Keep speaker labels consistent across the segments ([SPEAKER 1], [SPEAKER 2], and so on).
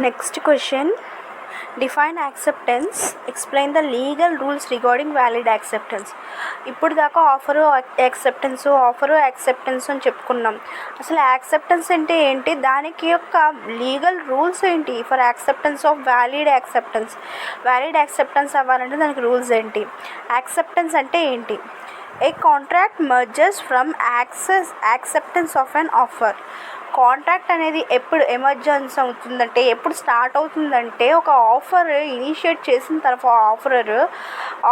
[SPEAKER 1] Next question. Define acceptance. Explain the legal rules regarding valid acceptance. ఇప్పుడు దాకా offer acceptance అని చెప్పుకున్నాం. అసలు యాక్సెప్టెన్స్ అంటే ఏంటి, దానికి యొక్క లీగల్ రూల్స్ ఏంటి for acceptance of valid acceptance అవ్వాలంటే దానికి రూల్స్ ఏంటి, యాక్సెప్టెన్స్ అంటే ఏంటి. A contract emerges from acceptance of an offer. Contract అనేది ఎప్పుడు ఎమర్జెన్స్ అవుతుందంటే, ఎప్పుడు స్టార్ట్ అవుతుందంటే, ఒక ఆఫర్ ఇనిషియేట్ చేసిన తర్వాత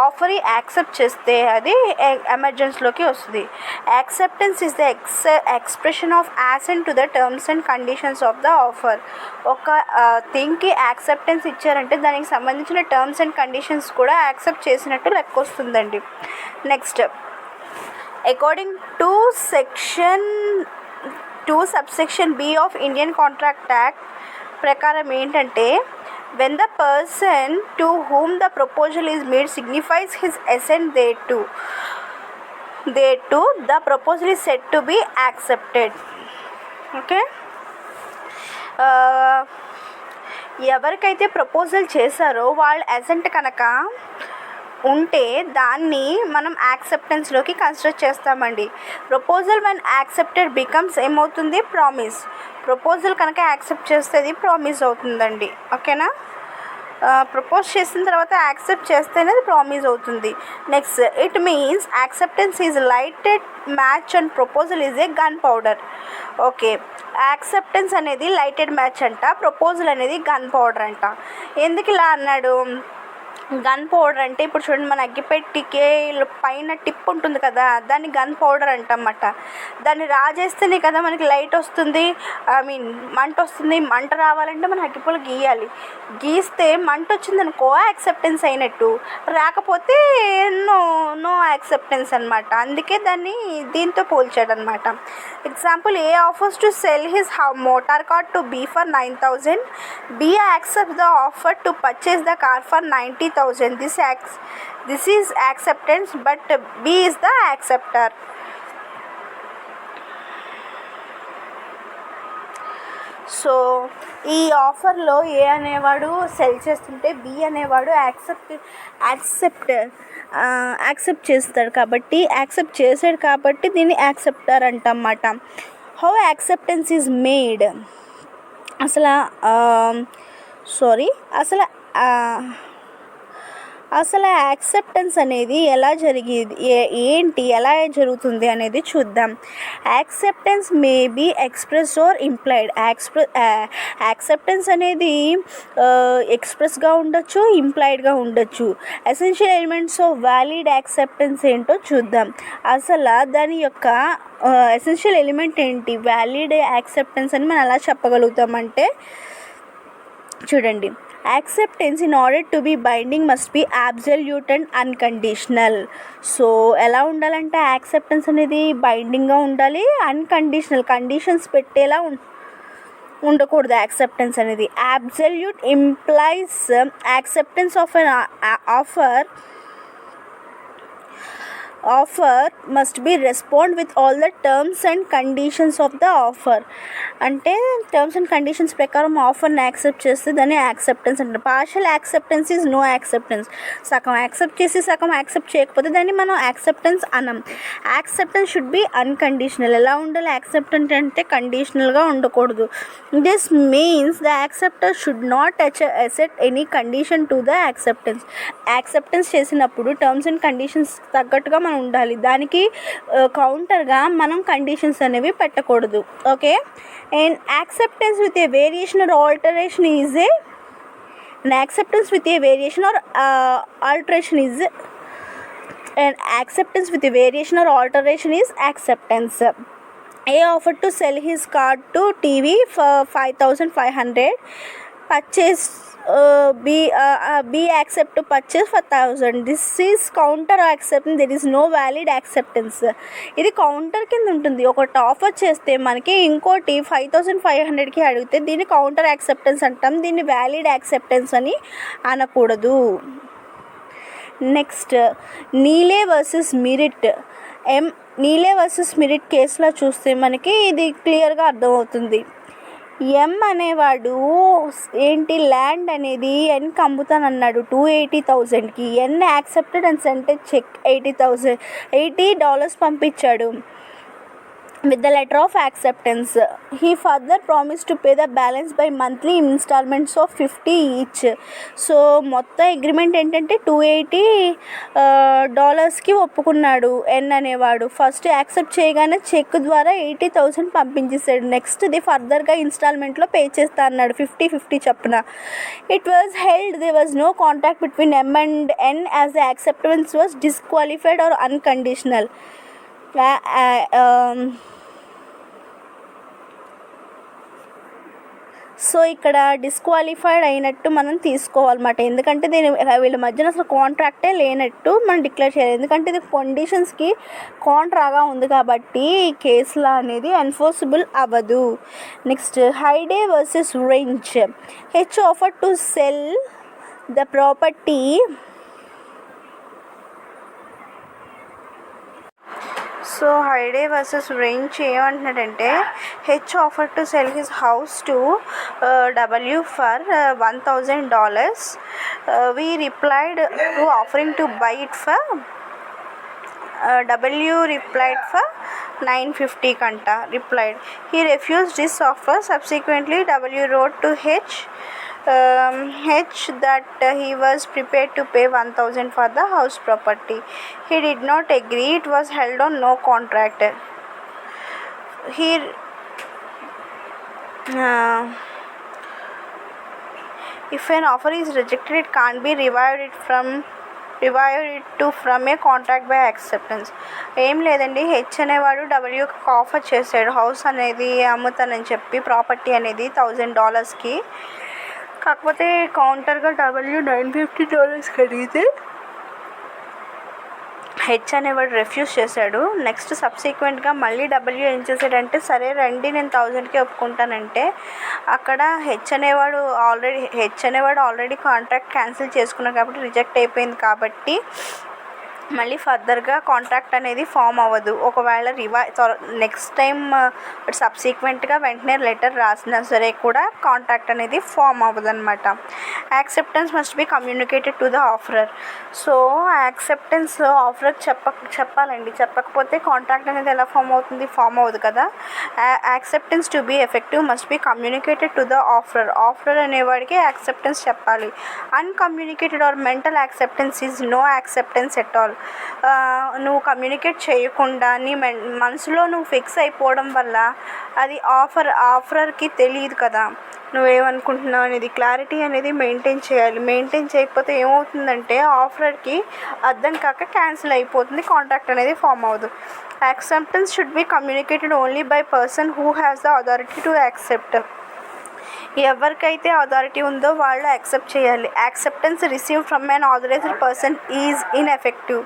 [SPEAKER 1] ఆఫర్ యాక్సెప్ట్ చేస్తే అది ఎమర్జెన్సీలోకి వస్తుంది. Acceptance is the expression of assent to the terms and conditions of the offer. ఒక థింగ్కి యాక్సెప్టెన్స్ ఇచ్చారంటే దానికి సంబంధించిన టర్మ్స్ అండ్ కండిషన్స్ కూడా యాక్సెప్ట్ చేసినట్టు లెక్క వస్తుందండి. Next, according to subsection B of Indian Contract Act ప్రకారం ఏంటంటే, when the person to whom the proposal is made signifies his assent thereto, the proposal is said to be accepted. Okay, ఎవరికైతే proposal చేశారో వాళ్ళు assigned కనుక ఉంటే దాన్ని మనం యాక్సెప్టెన్స్లోకి consider చేస్తామండి. ప్రపోజల్ వన్ యాక్సెప్టెడ్ బికమ్స్ ఏమవుతుంది, ప్రామిస్. ప్రపోజల్ కనుక యాక్సెప్ట్ చేస్తే అది ప్రామిస్ అవుతుందండి. ఓకేనా, ప్రపోజ్ చేసిన తర్వాత యాక్సెప్ట్ చేస్తేనే అది ప్రామిస్ అవుతుంది. Next, it means acceptance is lighted match and proposal is a gun powder. Okay, acceptance అనేది లైటెడ్ మ్యాచ్ అంట, ప్రపోజల్ అనేది గన్ పౌడర్ అంట. ఎందుకు ఇలా అన్నాడు, గన్ పౌడర్ అంటే ఇప్పుడు చూడండి, మన అగ్గిపెట్టికి పైన టిప్ ఉంటుంది కదా, దాన్ని గన్ పౌడర్ అంటమాట. దాన్ని రాజేస్తేనే కదా మనకి లైట్ వస్తుంది, మంట వస్తుంది. మంట రావాలంటే మనం అగ్గిపుల్ల గీయాలి, గీస్తే మంట వచ్చిందనుకో యాక్సెప్టెన్స్ అయినట్టు, రాకపోతే నో యాక్సెప్టెన్స్ అనమాట. అందుకే దాన్ని దీంతో పోల్చాడు అనమాట. Example, A offers to sell his motor car to be for 9,000. B accept the offer to purchase the car for 90,000. This is acceptance, but B is the acceptor. So ఈ ఆఫర్లో ఏ అనేవాడు cell చేస్తుంటే బి అనేవాడు accept చేస్తాడు కాబట్టి దీన్ని acceptor అంటమాట. How acceptance is made. అసలు యాక్సెప్టెన్స్ అనేది ఎలా జరుగుతుంది అనేది చూద్దాం. Acceptance may be express or implied. Acceptance అనేది ఎక్స్ప్రెస్గా ఉండొచ్చు, ఇంప్లైడ్గా ఉండొచ్చు. Essential elements of valid acceptance ఏంటో చూద్దాం. అసలు దాని యొక్క ఎసెన్షియల్ ఎలిమెంట్ ఏంటి, వ్యాలిడ్ యాక్సెప్టెన్స్ అని మనం ఎలా చెప్పగలుగుతామంటే, చూడండి, acceptance in order to be binding must be absolute and unconditional. So ఎలా ఉండాలంటే యాక్సెప్టెన్స్ అనేది బైండింగ్గా ఉండాలి, అన్కండిషనల్, కండిషన్స్ పెట్టేలా ఉండకూడదు. యాక్సెప్టెన్స్ అనేది absolute implies acceptance of an offer must be respond with all the terms and conditions of the offer. అంటే terms and conditions ప్రకారం ఆఫర్ని accept చేస్తే దాన్ని యాక్సెప్టెన్స్ అంటారు. Partial acceptance is no acceptance. సగం accept చేసి సగం యాక్సెప్ట్ చేయకపోతే దాన్ని మనం యాక్సెప్టెన్స్ అనం. Acceptance should be unconditional. ఎలా ఉండాలి యాక్సెప్టెన్స్ అంటే, కండిషనల్గా ఉండకూడదు. This means the acceptor should not assert any condition to the acceptance. Acceptance చేసినప్పుడు టర్మ్స్ అండ్ కండిషన్స్ తగ్గట్టుగా మనం ఉండాలి, దానికి కౌంటర్గా మనం కండిషన్స్ అనేవి పెట్టకూడదు. Okay, and acceptance with a variation or alteration is acceptance with a variation or alteration is acceptance. A offered to sell his car to TV for 5,500. Purchase B accept to purchase for 1,000. This is counter acceptance. There is no valid acceptance. ఇది counter కింద ఉంటుంది. ఒకటి offer చేస్తే మనకి ఇంకోటి 5,500కి అడిగితే దీన్ని counter acceptance అంటాం, దీన్ని వ్యాలిడ్ యాక్సెప్టెన్స్ అని అనకూడదు. Next, Neale versus Merritt. Neale versus Merritt కేసులో చూస్తే మనకి ఇది క్లియర్గా అర్థమవుతుంది. ఎం అనేవాడు ఏంటి ల్యాండ్ అనేది ఎన్కి అమ్ముతానన్నాడు 280,000కి. ఎన్ యాక్సెప్టెడ్ అండ్ సెంట్ చెక్ $80 పంపించాడు with the letter of acceptance. He further promised to pay the balance by monthly installments of 50 each. So మొత్తం అగ్రిమెంట్ ఏంటంటే $280కి ఒప్పుకున్నాడు ఎన్ అనేవాడు. ఫస్ట్ యాక్సెప్ట్ చేయగానే చెక్ ద్వారా 80,000 పంపించేశాడు. నెక్స్ట్ ది ఫర్దర్గా ఇన్స్టాల్మెంట్లో పే చేస్తా అన్నాడు 50-50 చొప్పున. It was held they was no contact between M and N as the acceptance was disqualified or unconditional. సో ఇక్కడ డిస్క్వాలిఫైడ్ అయినట్టు మనం తీసుకోవాలన్నమాట. ఎందుకంటే వీళ్ళ మధ్యన అసలు కాంట్రాక్టే లేనట్టు మనం డిక్లేర్ చేయాలి. ఎందుకంటే ఇది కండిషన్స్కి కాంట్రాగా ఉంది కాబట్టి ఈ కేసులో అనేది ఎన్ఫోర్సబుల్ అవ్వదు. Next Hyde versus Wrench. H offer to sell the property. So Hyde versus Wrench ఏమంటున్నాడంటే H offer to sell his house to W for $1,000. వీ replied to offering to buy it for W replied for $950 counter replied. He refused this offer. Subsequently W wrote to H that he was prepared to pay $1,000 for the house property. He did not agree. It was held on no contract. If an offer is rejected, it can't be revived from a contract by acceptance. ఏం లేదండి, H అనేవాడు డబ్ల్యూకి offer చేశాడు house అనేది అమ్ముతానని చెప్పి, property అనేది $1,000కి. కాకపోతే కౌంటర్గా W $950 అడిగితే H అనేవాడు రెఫ్యూజ్ చేశాడు. నెక్స్ట్ సబ్సిక్వెంట్గా మళ్ళీ డబ్ల్యూ ఏం చేశాడంటే సరే రండి నేను 1,000కి ఒప్పుకుంటానంటే అక్కడ హెచ్ అనేవాడు ఆల్రెడీ కాంట్రాక్ట్ క్యాన్సిల్ చేసుకున్నాడు కాబట్టి రిజెక్ట్ అయిపోయింది కాబట్టి మళ్ళీ ఫర్దర్గా కాంట్రాక్ట్ అనేది ఫామ్ అవ్వదు. ఒకవేళ నెక్స్ట్ టైం సబ్సిక్వెంట్గా వెంటనే లెటర్ రాసినా సరే కూడా కాంట్రాక్ట్ అనేది ఫామ్ అవ్వదు అనమాట. Acceptance must be communicated to the offeror. So acceptance offeror చెప్పాలండి. చెప్పకపోతే కాంట్రాక్ట్ అనేది ఎలా ఫామ్ అవ్వదు కదా. Acceptance to be effective must be communicated to the offeror అనేవాడికి యాక్సెప్టెన్స్ చెప్పాలి. Uncommunicated or mental acceptance is no acceptance at all. నువ్వు communicate చేయకుండా నీ మనసులో నువ్వు ఫిక్స్ అయిపోవడం వల్ల అది ఆఫరర్కి తెలియదు కదా నువ్వేమనుకుంటున్నావు అనేది. క్లారిటీ అనేది మెయింటైన్ చేయాలి. మెయింటైన్ చేయకపోతే ఏమవుతుందంటే ఆఫరర్కి అర్థం కాక క్యాన్సిల్ అయిపోతుంది, కాంట్రాక్ట్ అనేది ఫామ్ అవ్వదు. Acceptance should be communicated only by person who has the authority to accept. ఎవరికైతే అథారిటీ ఉందో వాళ్ళు యాక్సెప్ట్ చేయాలి. Acceptance received from unauthorized person is ineffective.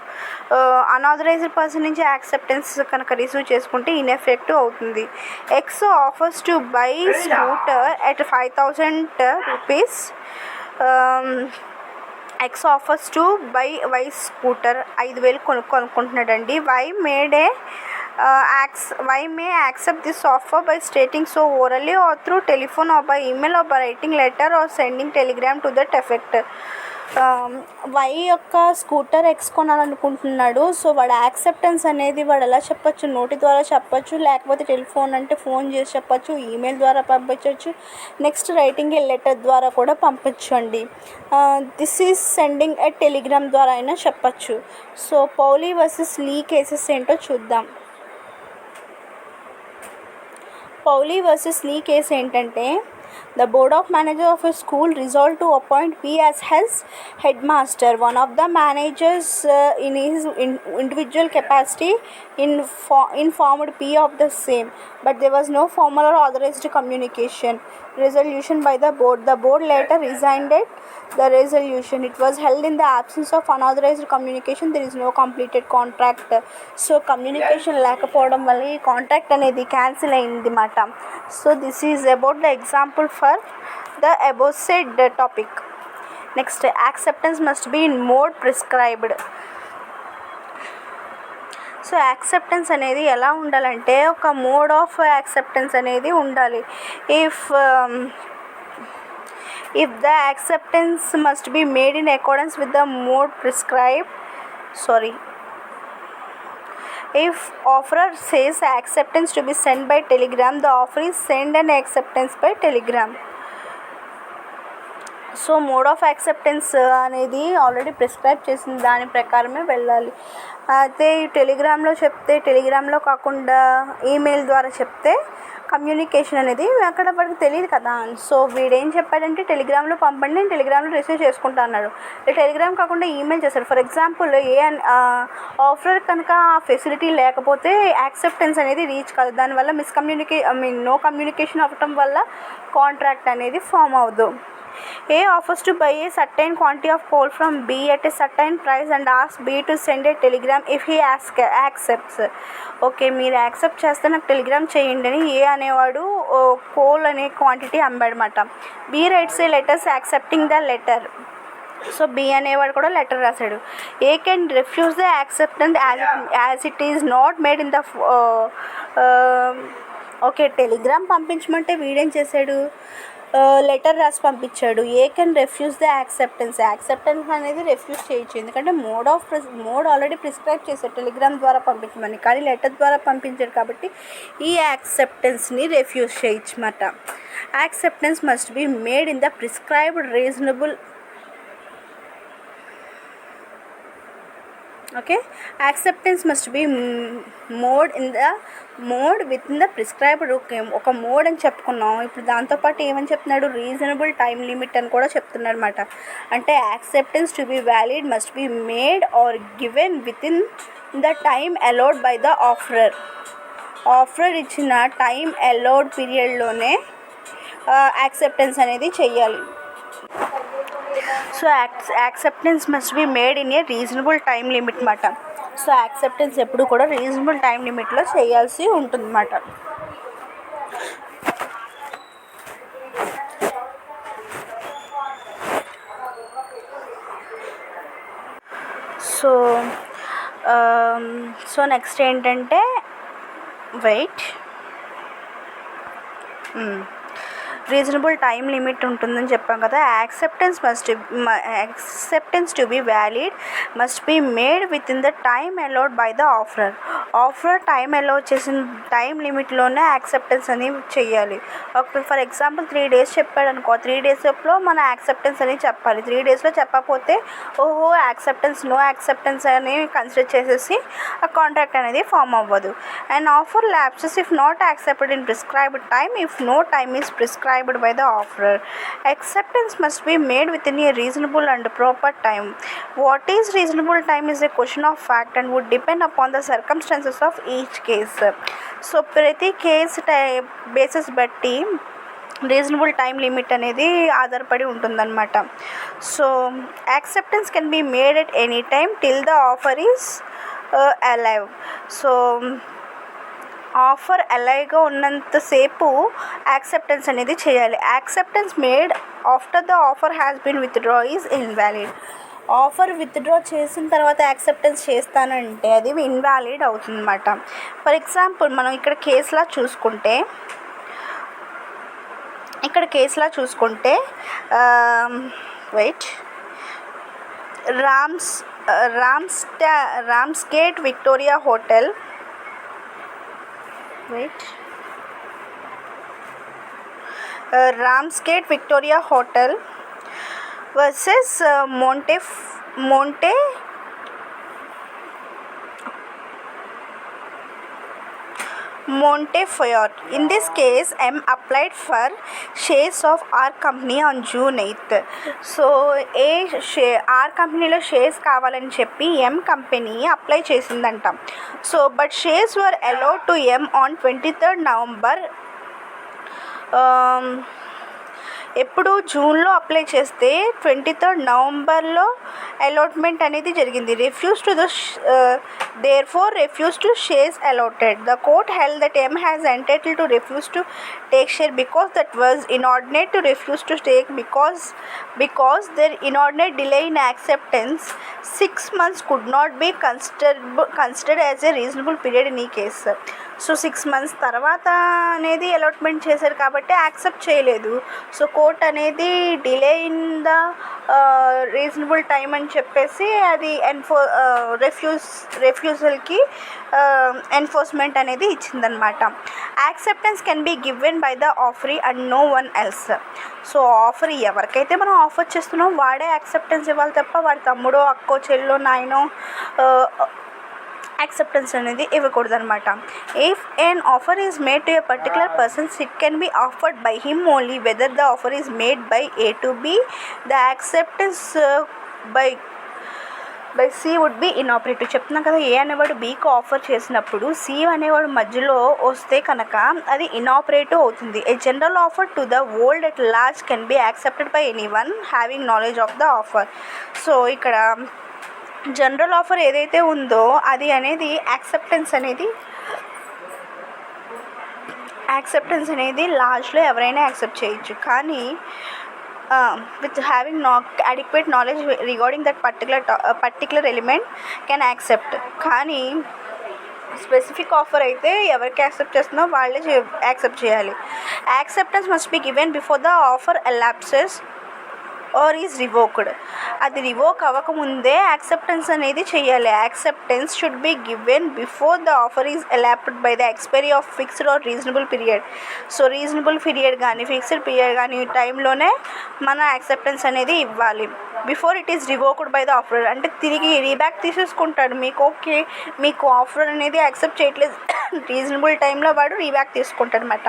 [SPEAKER 1] Unauthorized person నుంచి యాక్సెప్టెన్స్ కనుక రిసీవ్ చేసుకుంటే ఇన్ఎఫెక్టివ్ అవుతుంది. X offers to buy scooter at ₹5,000. X offers to buy Y scooter 5,000 కొనుక్కుంటున్నాడండి. Y may accept this offer by stating so orally or through telephone or by email or by writing letter or sending telegram to that effect. Y యొక్క scooter X కొనాలనుకుంటున్నాడు. So వాడు acceptance అనేది వాడు ఎలా చెప్పచ్చు, నోటి ద్వారా చెప్పచ్చు, లేకపోతే టెలిఫోన్ అంటే ఫోన్ చేసి చెప్పచ్చు, ఈమెయిల్ ద్వారా పంపించవచ్చు, నెక్స్ట్ రైటింగ్ ఏ లెటర్ ద్వారా కూడా పంపించు అండి. This is sending a Telegram ద్వారా అయినా చెప్పచ్చు. సో పౌలీ వర్సెస్ లీ కేసెస్ ఏంటో చూద్దాం. పౌలీ వర్సెస్ లీ కేసు ఏంటంటే the board of managers of a school resolved to appoint P as his headmaster. One of the managers in his individual capacity informed P of the same, but there was no formal or authorized resolution by the board. The board later resigned the resolution. It was held in the absence of unauthorized communication. There is no completed contract. So communication లేకపోవడం వల్ల ఈ contract అనేది cancel అయింది మాట. So this is about the example for the above said topic. Next, acceptance must be in mode prescribed. So acceptance అనేది ఎలా ఉండాలంటే ఒక మోడ్ ఆఫ్ యాక్సెప్టెన్స్ అనేది ఉండాలి. If the acceptance must be made in accordance with the mode prescribed if offerer says acceptance to be sent by telegram, the offer is send an acceptance by telegram. So mode of acceptance అనేది already prescribe చేసిన దాని ప్రకారమే వెళ్ళాలి. అయితే టెలిగ్రామ్లో చెప్తే, టెలిగ్రామ్లో కాకుండా ఈమెయిల్ ద్వారా చెప్తే కమ్యూనికేషన్ అనేది అక్కడ వాడికి తెలియదు కదా. సో వీడేం చెప్పాడంటే టెలిగ్రామ్లో పంపండి, నేను టెలిగ్రామ్లో రిసీవ్ చేసుకుంటా అన్నాడు. టెలిగ్రామ్ కాకుండా ఈమెయిల్ చేశాడు. ఫర్ ఎగ్జాంపుల్ ఆఫర్ కనుక ఆ ఫెసిలిటీ లేకపోతే యాక్సెప్టెన్స్ అనేది రీచ్ కాదు. దానివల్ల నో కమ్యూనికేషన్ అవ్వటం వల్ల కాంట్రాక్ట్ అనేది ఫామ్ అవ్వదు. A offers to buy a certain quantity of coal from B at a certain price and asks B to send a telegram if he accepts. Okay, మీరు accept చేస్తే నాకు telegram చేయండి అని A అనేవాడు coal అనే quantity అమ్మాడనమాట. B writes A letters accepting the letter. So B అనేవాడు కూడా లెటర్ రాశాడు. A can refuse the acceptance as it is not made in the okay, telegram పంపించమంటే వీడేం చేశాడు, లెటర్ రాసి పంపించాడు. A can refuse the acceptance అనేది రిఫ్యూజ్ చేయొచ్చు, ఎందుకంటే మోడ్ ఆల్రెడీ ప్రిస్క్రైబ్ చేశాడు టెలిగ్రామ్ ద్వారా పంపించమని, కానీ లెటర్ ద్వారా పంపించాడు కాబట్టి ఈ యాక్సెప్టెన్స్ని రిఫ్యూజ్ చేయొచ్చు అన్నమాట. Acceptance must be made in the prescribed reasonable. Okay, acceptance must B mode with in the prescribed. Okay, ఒక మోడ్ అని చెప్పుకున్నాం. ఇప్పుడు దాంతోపాటు ఏమని చెప్తున్నాడు, రీజనబుల్ టైం లిమిట్ అని కూడా చెప్తున్నాడు అనమాట. అంటే acceptance to be valid must be made or given within the time allowed by the offeror ఇచ్చిన టైం అలౌడ్ పీరియడ్లోనే యాక్సెప్టెన్స్ అనేది చెయ్యాలి. So acceptance must be made in a reasonable time limit అన్నమాట. సో యాక్సెప్టెన్స్ ఎప్పుడు కూడా reasonable time లిమిట్లో చేయాల్సి ఉంటుందన్నమాట. సో నెక్స్ట్ ఏంటంటే రీజనబుల్ టైం లిమిట్ ఉంటుందని చెప్పాం కదా. Acceptance to be valid must be made within the time allowed by the offerer time allow చేసిన టైం లిమిట్లోనే యాక్సెప్టెన్స్ అనేది చెయ్యాలి. ఫర్ ఎగ్జాంపుల్ 3 days చెప్పాడు అనుకో, 3 daysలో మన యాక్సెప్టెన్స్ అనేది చెప్పాలి. 3 daysలో చెప్పకపోతే నో యాక్సెప్టెన్స్ అని కన్సిడర్ చేసేసి ఆ కాంట్రాక్ట్ అనేది ఫామ్ అవ్వదు. And offer lapses if not accepted in prescribed time if no time is prescribed by the offerer. Acceptance must be made within a reasonable and proper time. What is reasonable time is a question of fact and would depend upon the circumstances of each case. So ప్రతి case basis బట్టి reasonable time limit అనేది ఆధారపడి ఉంటుందన్నమాట. So acceptance can be made at any time till the offer is alive. So offer అలైవ్గా ఉన్నంతసేపు acceptance అనేది చేయాలి. Acceptance made after the offer has been withdraw is invalid. Offer withdraw చేసిన తర్వాత acceptance చేస్తానంటే అది ఇన్వాలిడ్ అవుతుందన్నమాట. ఫర్ ఎగ్జాంపుల్ మనం ఇక్కడ కేసులా చూసుకుంటే Ramsgate Victoria Hotel Ramsgate Victoria Hotel versus Montefiore. In this case, M applied for shares of R company on June 8th. So R కంపెనీలో షేర్స్ కావాలని చెప్పి M కంపెనీ అప్లై చేసిందంట. So but shares were allowed to M on 23rd November. ఎప్పుడు జూన్లో apply చేస్తే 23rd నవంబర్లో allotment అనేది జరిగింది. therefore refused to shares allotted. The court held that M has entitled to refuse to take share because that was inordinate to refuse to take because their inordinate delay in acceptance 6 months could not be considered as a reasonable period in ఈ case. So 6 months తర్వాత అనేది allotment చేశారు కాబట్టి accept చేయలేదు. So court అనేది delay in the reasonable time అని చెప్పేసి అది రెఫ్యూజల్కి ఎన్ఫోర్స్మెంట్ అనేది ఇచ్చిందనమాట. Acceptance can be given by the offeree and no one else. So offer ఎవరికైతే మనం ఆఫర్ చేస్తున్నాం వాడే యాక్సెప్టెన్స్ ఇవ్వాలి తప్ప వాడి తమ్ముడో అక్కో చెల్లో నాయనో యాక్సెప్టెన్స్ అనేది ఇవ్వకూడదు అనమాట. If an offer is made to a particular persons it can be offered by him only whether the offer is made by A to B. The acceptance by C would be inoperative. చెప్తున్నాం కదా, ఏ అనేవాడు బీకి offer చేసినప్పుడు C అనేవాడు మధ్యలో వస్తే కనుక అది ఇనాపరేటివ్ అవుతుంది. A general offer to the world at large can be accepted by anyone having knowledge of the offer. So ఇక్కడ జనరల్ ఆఫర్ ఏదైతే ఉందో అది అనేది యాక్సెప్టెన్స్ అనేది లార్జ్లో ఎవరైనా యాక్సెప్ట్ చేయొచ్చు. కానీ with having adequate knowledge regarding that particular element can accept. కానీ స్పెసిఫిక్ ఆఫర్ అయితే ఎవరికి యాక్సెప్ట్ చేస్తుందో వాళ్ళే యాక్సెప్ట్ చేయాలి. Acceptance must be given before the offer elapses or is revoked. అది రివోక్ అవ్వకముందే యాక్సెప్టెన్స్ అనేది చేయాలి. Acceptance should be given before the offer is elapsed by the expiry of fixed or reasonable period. So reasonable period కానీ fixed period కానీ టైంలోనే మన acceptance అనేది ఇవ్వాలి. Before it is revoked by the offer అంటే తిరిగి రీబ్యాక్ తీసేసుకుంటాడు. మీకు ఆఫర్ అనేది యాక్సెప్ట్ చేయట్లేదు రీజనబుల్ టైంలో వాడు రీబ్యాక్ తీసుకుంటాడు అనమాట.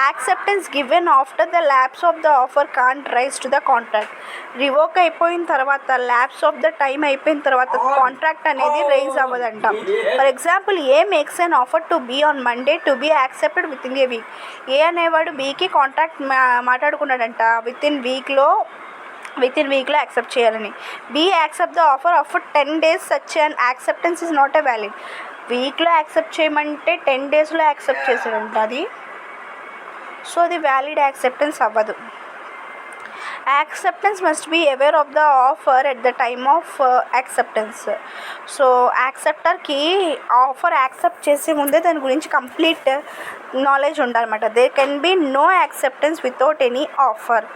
[SPEAKER 1] Acceptance given after the lapse of the offer can't rise to the contract. Revoke అయిపోయిన తర్వాత ల్యాప్స్ ఆఫ్ ద టైం అయిపోయిన తర్వాత కాంట్రాక్ట్ అనేది రైజ్ అవ్వదంట. For example A makes an offer to B on Monday to be accepted within a week. A అనేవాడు బీకి contract మాట్లాడుకున్నాడంట within వీక్లో యాక్సెప్ట్ చేయాలని. B accept the offer of 10 days such and acceptance is not a valid. వీక్లో accept చేయమంటే 10 daysలో accept చేశాడంట అది. సో అది వ్యాలిడ్ యాక్సెప్టెన్స్ అవ్వదు. Acceptance must be aware of the offer at the time of acceptance. So యాక్సెప్టర్కి offer accept చేసే ముందే దాని గురించి కంప్లీట్ నాలెడ్జ్ ఉండాలన్నమాట. There can be no acceptance without any offer.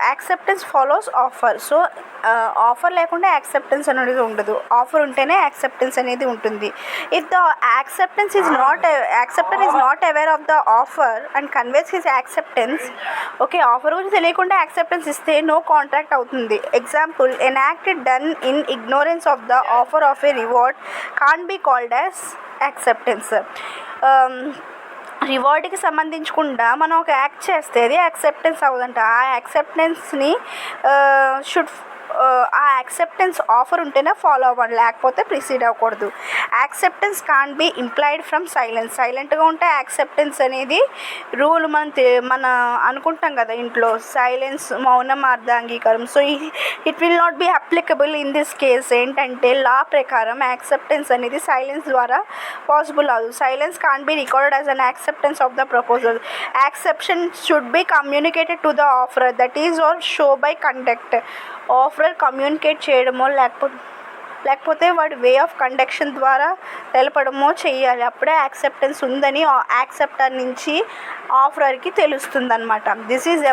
[SPEAKER 1] Acceptance follows offer. So offer లేకుండా acceptance అనేది ఉండదు. Offer ఉంటేనే యాక్సెప్టెన్స్ అనేది ఉంటుంది. If the acceptor is not aware of the offer and conveys his acceptance. Okay, offer గురించి తెలియకుండా acceptance ఇస్తే no contract అవుతుంది. Example, an act done in ignorance of the offer of a reward can't be called as acceptance. రివార్డ్కి సంబంధించకుండా మనం ఒక act చేస్తే అది యాక్సెప్టెన్స్ అవ్వదంట. ఆ యాక్సెప్టెన్స్ని ఆ యాక్సెప్టెన్స్ ఆఫర్ ఉంటేనే ఫాలో అవ్వాలి, లేకపోతే ప్రొసీడ్ అవ్వకూడదు. Acceptance can't be implied from silence. సైలెంట్గా ఉంటే యాక్సెప్టెన్స్ అనేది రూల్ మన అనుకుంటాం కదా ఇంట్లో, సైలెన్స్ మౌనం అర్ధాంగీకారం. So it will not be applicable in this case. ఏంటంటే లా ప్రకారం యాక్సెప్టెన్స్ అనేది సైలెన్స్ ద్వారా పాసిబుల్ అవ్వదు. Silence can't be recorded as an acceptance of the proposal. Acception should be communicated to the offerer, that is or show by conduct. Offerer communicate చేయడమో లేకపోతే వాడి way of conduction ద్వారా తెలపడమో చేయాలి. అప్పుడే acceptance ఉందని acceptor నుంచి ఆఫరర్కి తెలుస్తుందన్నమాట. This is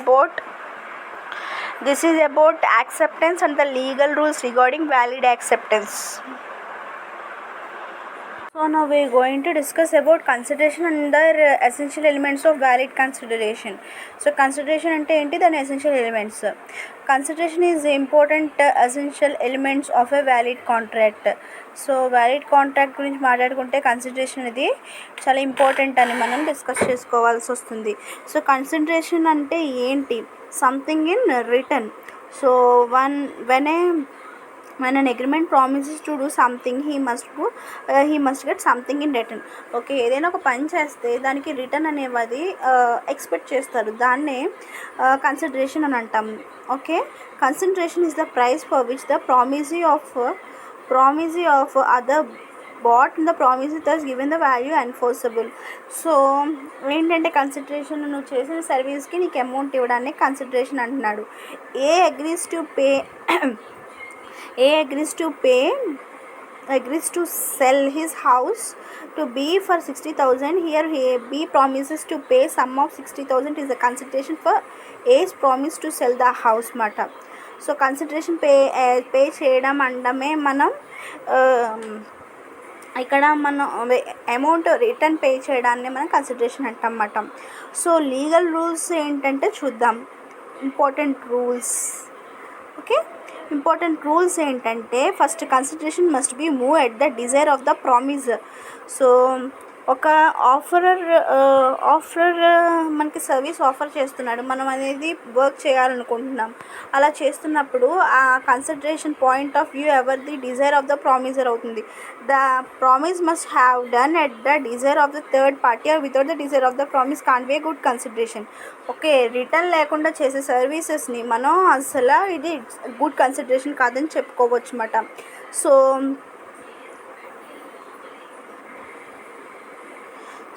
[SPEAKER 1] about acceptance and the legal rules regarding valid acceptance. So now we are going to discuss about consideration under essential elements of valid consideration. So consideration ante enti then essential elements. Consideration is the important essential elements of a valid contract. So valid contract గురించి మాట్లాడుకుంటే consideration అనేది చాలా important అని మనం discuss చేసుకోవాల్సి వస్తుంది. So consideration అంటే ఏంటి? Something in return. So when a when an agreement promises to do something he must get something in return. Okay, ఏదైనా ఒక పని చేస్తే దానికి రిటర్న్ అనేది ఎక్స్పెక్ట్ చేస్తారు, దాన్నే కన్సిడరేషన్ అని అంటాం. Okay, consideration is the price for which the promisee of other bought in the promise thus given the value enforceable. So ఏంటంటే కన్సిడరేషన్, నువ్వు చేసిన సర్వీస్కి నీకు అమౌంట్ ఇవ్వడాన్ని కన్సిడరేషన్ అంటున్నాడు. ఏ agrees to sell his house to B for 60,000. Here B promises to pay sum of 60,000 is the consideration for A's promise to sell the house మాట. So consideration pay చేయడం అంటమే మనం ఇక్కడ మనం అమౌంట్ రిటర్న్ పే చేయడాన్ని మనం consideration అంటాం అన్నమాట. So legal rules ఏంటంటే చూద్దాం. ఇంపార్టెంట్ రూల్స్ ఏంటంటే first, consideration must B move at the desire of the promise. So ఒక ఆఫర్ మనకి సర్వీస్ ఆఫర్ చేస్తున్నాడు, మనం అనేది వర్క్ చేయాలనుకుంటున్నాం. అలా చేస్తున్నప్పుడు ఆ కన్సిడరేషన్ పాయింట్ ఆఫ్ వ్యూ ఎవరిది, డిజైర్ ఆఫ్ ద ప్రామిసర్ అవుతుంది. The promise must have done at the desire of the third party or without the desire of the promise can't be A good consideration. Okay, return లేకుండా చేసే సర్వీసెస్ని మనం అసలు ఇది good consideration కాదని చెప్పుకోవచ్చు అన్నమాట.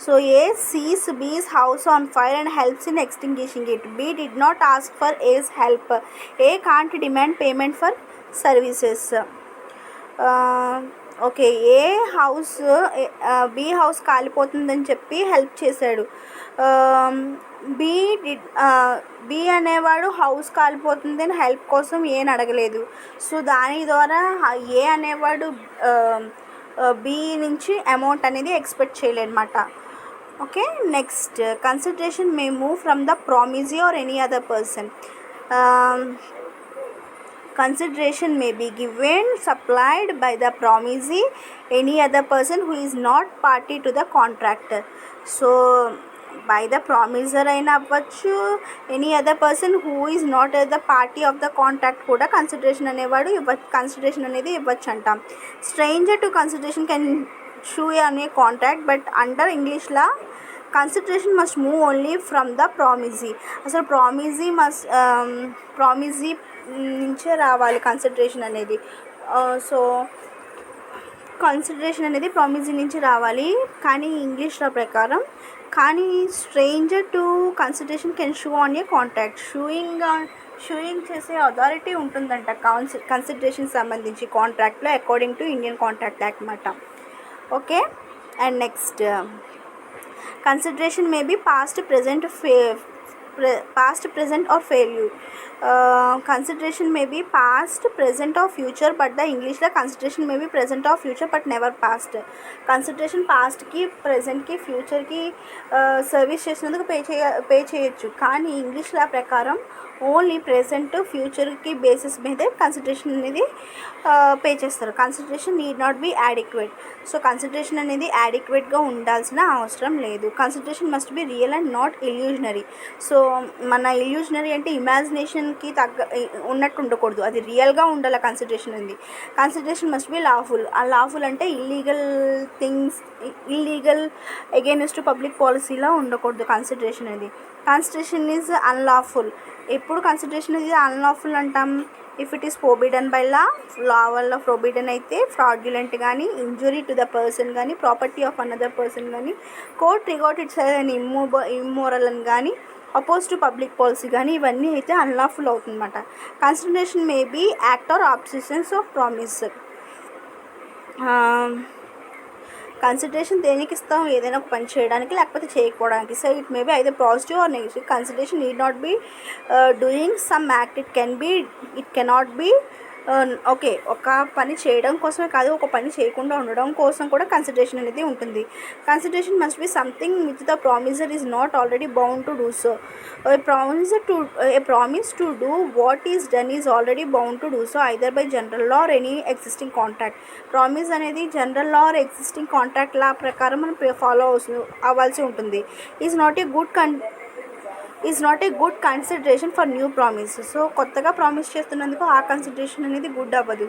[SPEAKER 1] So A sees B's house on fire and helps in extinguishing it. B did not ask for A's help. A can't demand payment for services. Okay, B house కాలిపోతుందని చెప్పి హెల్ప్ చేశాడు. B అనేవాడు house కాలిపోతుందని help కోసం ఏని అడగలేదు. So దాని ద్వారా ఏ అనేవాడు బి నుంచి అమౌంట్ అనేది ఎక్స్పెక్ట్ చేయలేదన్నమాట. Okay, next, consideration may move from the promisee or any other person. Consideration may be given, supplied by the promisee, any other person who is not party to the contract. So by the promiser అయినా అవ్వచ్చు, any other person who is not the party of the contract కూడా consideration అనేది ఇవ్వచ్చు అంటాం. Stranger to consideration can sue on a contract, but under English law consideration must move only from the promisee. అసలు promisee నుంచే రావాలి consideration అనేది. So consideration అనేది promisee నుంచి రావాలి, కానీ ఇంగ్లీష్లో ప్రకారం. కానీ stranger to consideration can sue on a contract. Suing చేసే అథారిటీ ఉంటుందంట కన్సిడరేషన్ సంబంధించి కాంట్రాక్ట్లో, according to Indian contract act అన్నమాట. Okay, and next, consideration may be past, present or failure. Consideration may be past, present or future, but the English la consideration may be present or future but never past. Consideration past ki, present ki, future ki service చేసినందుకు pay చేయొచ్చు, కానీ English లా ప్రకారం only present ఫ్యూచర్కి basis మీదే consideration అనేది pay చేస్తారు. Consideration need not B adequate. So consideration అనేది యాడిక్వేట్గా ఉండాల్సిన అవసరం లేదు. Consideration must be real and not illusionary. So మన ఇల్యూజనరీ అంటే ఇమాజినేషన్కి ఉన్నట్టు ఉండకూడదు, అది రియల్గా ఉండాలి కన్సిడరేషన్ అనేది. Consideration must B lawful. ఆ లాఫుల్ అంటే ఇల్లీగల్ అగైనెస్ట్ పబ్లిక్ పాలసీలా ఉండకూడదు కన్సిడరేషన్ అనేది. Consideration is unlawful. ఎప్పుడు కన్సిడరేషన్ ఇది అన్లాఫుల్ అంటాం? If it is forbidden by law వల్ల ఫోర్బిడన్ అయితే, ఫ్రాడ్యులెంట్ కానీ, ఇంజురీ టు ద పర్సన్ కానీ, ప్రాపర్టీ ఆఫ్ అనదర్ పర్సన్ కానీ, కోర్ట్ రిగార్డ్ ఇట్స్ అని ఇమ్మోరల్ అని కానీ, అపోజ్ టు పబ్లిక్ పాలసీ కానీ, ఇవన్నీ అయితే అన్లాఫుల్ అవుతుందన్నమాట. Consideration may be act or obsessions of promise. Consideration దేనికి ఇస్తాం? ఏదైనా ఒక పని చేయడానికి లేకపోతే చేయకపోవడానికి. So it may be either positive or negative. Consideration need not be doing some act, it cannot be okay, ఒక పని చేయడం కోసమే కాదు, ఒక పని చేయకుండా ఉండడం కోసం కూడా కన్సిడరేషన్ అనేది ఉంటుంది. Consideration must be something which the promisor is not already bound to do so. A promise to do what is done is already bound to do so either by general law or any existing contract. Promise అనేది general law or existing contract law ప్రకారం మనం follow అవ్వాల్సి ఉంటుంది. Is not a good consideration for new promise. So కొత్తగా promise చేస్తున్నందుకు ఆ consideration అనేది good అవ్వదు.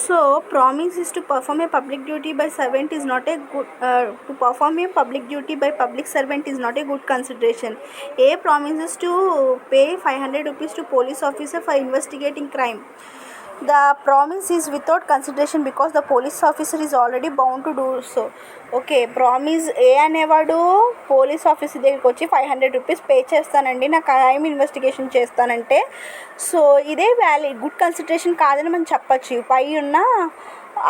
[SPEAKER 1] So promise to perform a public duty by servant is not a good to perform a public duty by public servant is not a good consideration. A promises to pay 500 rupees to police officer for investigating crime. The promise is without consideration because the police officer is already bound to do so. Okay promise A అనేవాడు police officer దగ్గరికి వచ్చి 500 rupees pay చేస్తానండి నా crime investigation చేస్తానంటే, so ఇదే valid good consideration కాదని మనం చెప్పచ్చు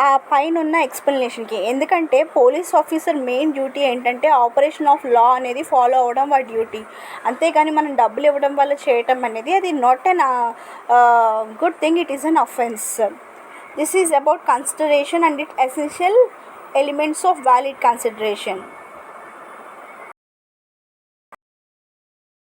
[SPEAKER 1] ఆ పైన ఉన్న ఎక్స్ప్లెనేషన్కి. ఎందుకంటే పోలీస్ ఆఫీసర్ మెయిన్ డ్యూటీ ఏంటంటే ఆపరేషన్ ఆఫ్ లా అనేది ఫాలో అవ్వడం వాడి డ్యూటీ. అంతేగాని మనం డబ్బులు ఇవ్వడం వల్ల చేయటం అనేది అది not an good thing, it is an offence. This is about consideration and it essential elements of valid consideration.